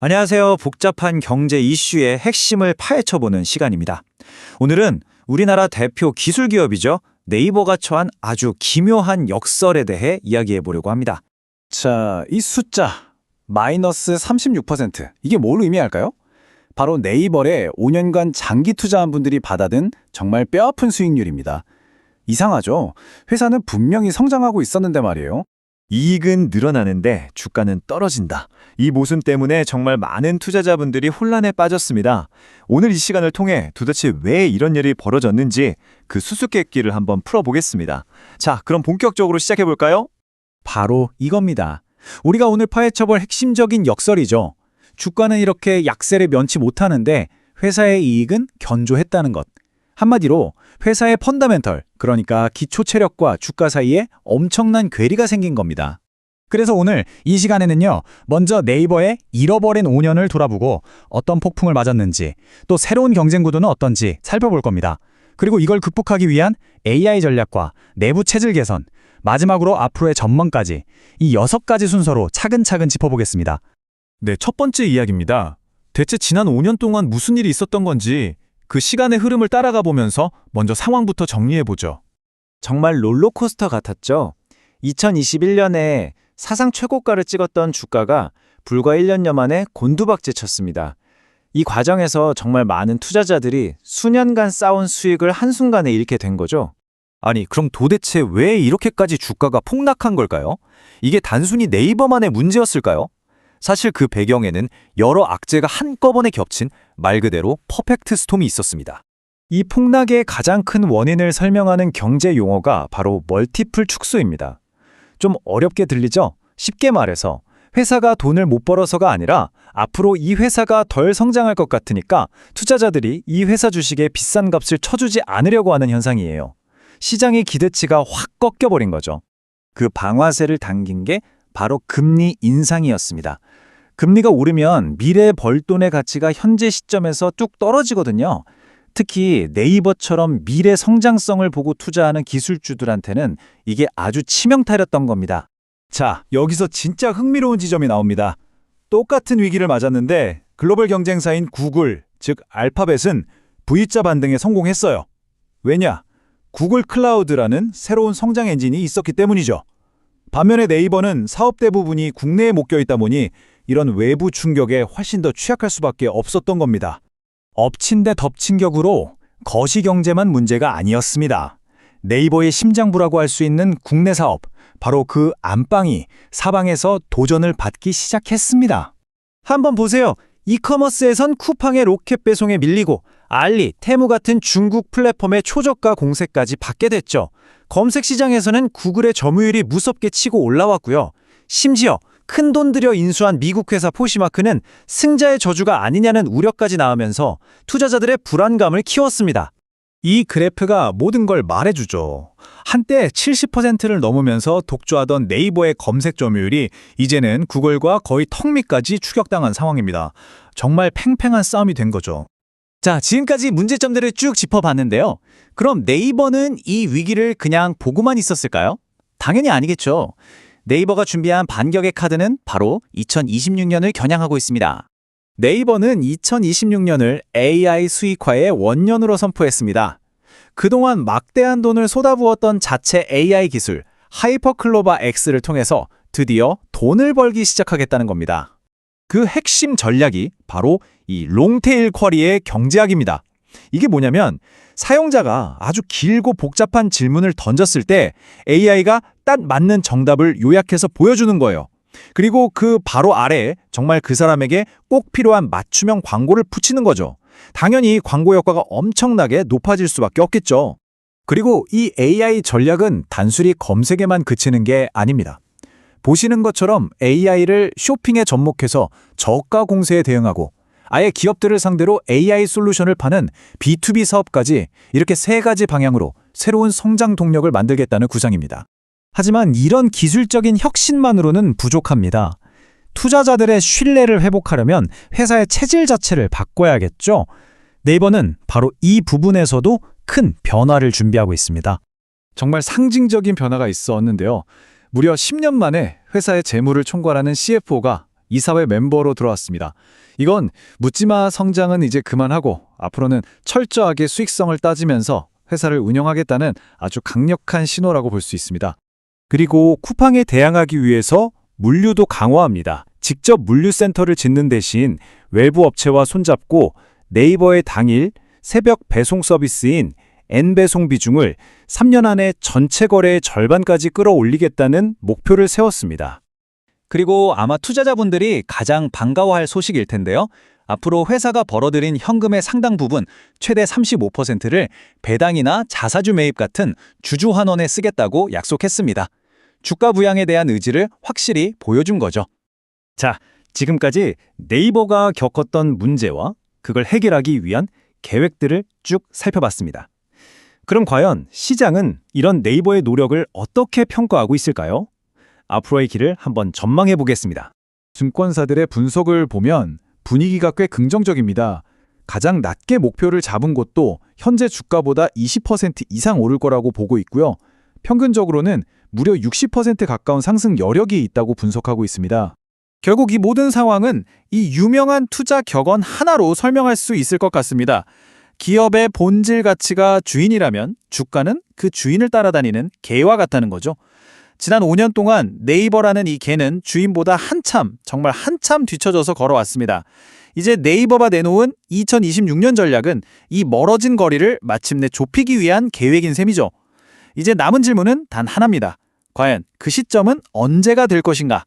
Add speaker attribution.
Speaker 1: 안녕하세요. 복잡한 경제 이슈의 핵심을 파헤쳐보는 시간입니다. 오늘은 우리나라 대표 기술 기업이죠. 네이버가 처한 아주 기묘한 역설에 대해 이야기해 보려고 합니다.
Speaker 2: 자, 이 숫자 마이너스 36% 이게 뭘 의미할까요? 바로 네이버에 5년간 장기 투자한 분들이 받아든 정말 뼈아픈 수익률입니다. 이상하죠? 회사는 분명히 성장하고 있었는데 말이에요.
Speaker 3: 이익은 늘어나는데 주가는 떨어진다. 이 모순 때문에 정말 많은 투자자분들이 혼란에 빠졌습니다. 오늘 이 시간을 통해 도대체 왜 이런 일이 벌어졌는지 그 수수께끼를 한번 풀어보겠습니다. 자, 그럼 본격적으로 시작해볼까요?
Speaker 1: 바로 이겁니다. 우리가 오늘 파헤쳐볼 핵심적인 역설이죠. 주가는 이렇게 약세를 면치 못하는데 회사의 이익은 견조했다는 것. 한마디로 회사의 펀더멘털, 그러니까 기초 체력과 주가 사이에 엄청난 괴리가 생긴 겁니다. 그래서 오늘 이 시간에는요, 먼저 네이버의 잃어버린 5년을 돌아보고 어떤 폭풍을 맞았는지, 또 새로운 경쟁 구도는 어떤지 살펴볼 겁니다. 그리고 이걸 극복하기 위한 AI 전략과 내부 체질 개선, 마지막으로 앞으로의 전망까지 이 6가지 순서로 차근차근 짚어보겠습니다.
Speaker 3: 네, 첫 번째 이야기입니다. 대체 지난 5년 동안 무슨 일이 있었던 건지 그 시간의 흐름을 따라가 보면서 먼저 상황부터 정리해보죠.
Speaker 1: 정말 롤러코스터 같았죠. 2021년에 사상 최고가를 찍었던 주가가 불과 1년여 만에 곤두박질 쳤습니다. 이 과정에서 정말 많은 투자자들이 수년간 쌓은 수익을 한순간에 잃게 된 거죠.
Speaker 3: 아니, 그럼 도대체 왜 이렇게까지 주가가 폭락한 걸까요? 이게 단순히 네이버만의 문제였을까요? 사실 그 배경에는 여러 악재가 한꺼번에 겹친 말 그대로 퍼펙트 스톰이 있었습니다.
Speaker 1: 이 폭락의 가장 큰 원인을 설명하는 경제 용어가 바로 멀티플 축소입니다. 좀 어렵게 들리죠? 쉽게 말해서 회사가 돈을 못 벌어서가 아니라 앞으로 이 회사가 덜 성장할 것 같으니까 투자자들이 이 회사 주식에 비싼 값을 쳐주지 않으려고 하는 현상이에요. 시장의 기대치가 확 꺾여버린 거죠. 그 방아쇠를 당긴 게 바로 금리 인상이었습니다. 금리가 오르면 미래 벌돈의 가치가 현재 시점에서 뚝 떨어지거든요. 특히 네이버처럼 미래 성장성을 보고 투자하는 기술주들한테는 이게 아주 치명타였던 겁니다. 자, 여기서 진짜 흥미로운 지점이 나옵니다. 똑같은 위기를 맞았는데 글로벌 경쟁사인 구글, 즉 알파벳은 V자 반등에 성공했어요. 왜냐? 구글 클라우드라는 새로운 성장 엔진이 있었기 때문이죠. 반면에 네이버는 사업 대부분이 국내에 묶여 있다 보니 이런 외부 충격에 훨씬 더 취약할 수밖에 없었던 겁니다. 엎친 데 덮친 격으로 거시경제만 문제가 아니었습니다. 네이버의 심장부라고 할 수 있는 국내 사업, 바로 그 안방이 사방에서 도전을 받기 시작했습니다. 한번 보세요. 이커머스에선 쿠팡의 로켓 배송에 밀리고 알리, 테무 같은 중국 플랫폼의 초저가 공세까지 받게 됐죠. 검색 시장에서는 구글의 점유율이 무섭게 치고 올라왔고요. 심지어 큰돈 들여 인수한 미국 회사 포시마크는 승자의 저주가 아니냐는 우려까지 나오면서 투자자들의 불안감을 키웠습니다. 이 그래프가 모든 걸 말해주죠. 한때 70%를 넘으면서 독주하던 네이버의 검색 점유율이 이제는 구글과 거의 턱 밑까지 추격당한 상황입니다. 정말 팽팽한 싸움이 된 거죠. 자, 지금까지 문제점들을 쭉 짚어봤는데요. 그럼 네이버는 이 위기를 그냥 보고만 있었을까요? 당연히 아니겠죠. 네이버가 준비한 반격의 카드는 바로 2026년을 겨냥하고 있습니다. 네이버는 2026년을 AI 수익화의 원년으로 선포했습니다. 그동안 막대한 돈을 쏟아부었던 자체 AI 기술 하이퍼클로바 X를 통해서 드디어 돈을 벌기 시작하겠다는 겁니다. 그 핵심 전략이 바로 이 롱테일 쿼리의 경제학입니다. 이게 뭐냐면 사용자가 아주 길고 복잡한 질문을 던졌을 때 AI가 딱 맞는 정답을 요약해서 보여주는 거예요. 그리고 그 바로 아래에 정말 그 사람에게 꼭 필요한 맞춤형 광고를 붙이는 거죠. 당연히 광고 효과가 엄청나게 높아질 수밖에 없겠죠. 그리고 이 AI 전략은 단순히 검색에만 그치는 게 아닙니다. 보시는 것처럼 AI를 쇼핑에 접목해서 저가 공세에 대응하고 아예 기업들을 상대로 AI 솔루션을 파는 B2B 사업까지 이렇게 3가지 방향으로 새로운 성장 동력을 만들겠다는 구상입니다. 하지만 이런 기술적인 혁신만으로는 부족합니다. 투자자들의 신뢰를 회복하려면 회사의 체질 자체를 바꿔야겠죠. 네이버는 바로 이 부분에서도 큰 변화를 준비하고 있습니다. 정말 상징적인 변화가 있었는데요. 무려 10년 만에 회사의 재무를 총괄하는 CFO가
Speaker 2: 이사회 멤버로 들어왔습니다. 이건 묻지마 성장은 이제 그만하고 앞으로는 철저하게 수익성을 따지면서 회사를 운영하겠다는 아주 강력한 신호라고 볼 수 있습니다.
Speaker 1: 그리고 쿠팡에 대항하기 위해서 물류도 강화합니다. 직접 물류센터를 짓는 대신 외부 업체와 손잡고 네이버의 당일 새벽 배송 서비스인 N배송 비중을 3년 안에 전체 거래의 절반까지 끌어올리겠다는 목표를 세웠습니다.
Speaker 4: 그리고 아마 투자자분들이 가장 반가워할 소식일 텐데요. 앞으로 회사가 벌어들인 현금의 상당 부분, 최대 35%를 배당이나 자사주 매입 같은 주주 환원에 쓰겠다고 약속했습니다. 주가 부양에 대한 의지를 확실히 보여준 거죠.
Speaker 1: 자, 지금까지 네이버가 겪었던 문제와 그걸 해결하기 위한 계획들을 쭉 살펴봤습니다. 그럼 과연 시장은 이런 네이버의 노력을 어떻게 평가하고 있을까요? 앞으로의 길을 한번 전망해 보겠습니다.
Speaker 2: 증권사들의 분석을 보면 분위기가 꽤 긍정적입니다. 가장 낮게 목표를 잡은 곳도 현재 주가보다 20% 이상 오를 거라고 보고 있고요. 평균적으로는 무려 60% 가까운 상승 여력이 있다고 분석하고 있습니다. 결국 이 모든 상황은 이 유명한 투자 격언 하나로 설명할 수 있을 것 같습니다. 기업의 본질 가치가 주인이라면 주가는 그 주인을 따라다니는 개와 같다는 거죠. 지난 5년 동안 네이버라는 이 개는 주인보다 정말 한참 뒤처져서 걸어왔습니다. 이제 네이버가 내놓은 2026년 전략은 이 멀어진 거리를 마침내 좁히기 위한 계획인 셈이죠. 이제 남은 질문은 단 하나입니다. 과연 그 시점은 언제가 될 것인가?